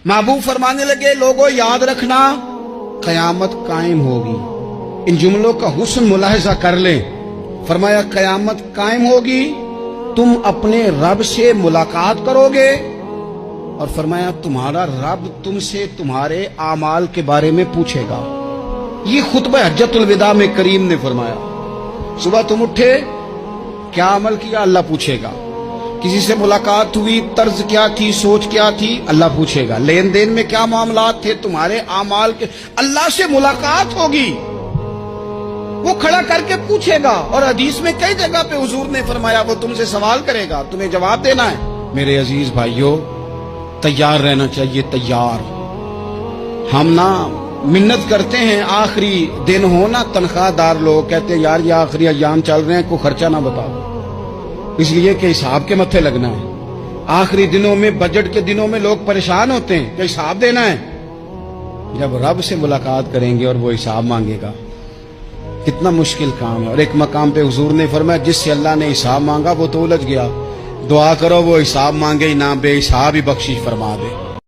महबूब फरमाने लगे, लोगों याद रखना कयामत कायम होगी। इन जुमलों का हुस्न मुलाहिजा कर लें। फरमाया कयामत कायम होगी, तुम अपने रब से मुलाकात करोगे, और फरमाया तुम्हारा रब तुमसे तुम्हारे आमाल के बारे में पूछेगा। ये खुतबा हज्जतुल विदा में करीम ने फरमाया, सुबह तुम उठे, क्या अमल किया, अल्लाह पूछेगा। किसी से मुलाकात हुई, तर्ज क्या थी, सोच क्या थी, अल्लाह पूछेगा। लेन देन में क्या मामलात थे, तुम्हारे आमाल के, अल्लाह से मुलाकात होगी, वो खड़ा करके पूछेगा। और हदीस में कई जगह पे हुजूर ने फरमाया वो तुमसे सवाल करेगा, तुम्हें जवाब देना है। मेरे अजीज भाइयों, तैयार रहना चाहिए, तैयार। हम ना मिन्नत करते हैं आखिरी दिन हो ना, तनख्वाहदार लोग कहते हैं यार ये आखिरी अय्याम चल रहे हैं, कोई खर्चा ना बताओ, इसलिए कि हिसाब के मत्थे लगना है। आखिरी दिनों में, बजट के दिनों में लोग परेशान होते हैं कि हिसाब देना है। जब रब से मुलाकात करेंगे और वो हिसाब मांगेगा, कितना मुश्किल काम है। और एक मकाम पे हुजूर ने फरमाया जिससे अल्लाह ने हिसाब मांगा वो तो उलझ गया, दुआ करो वो हिसाब मांगे ही ना, बेहिसाब ही बख्शिश फरमा दे।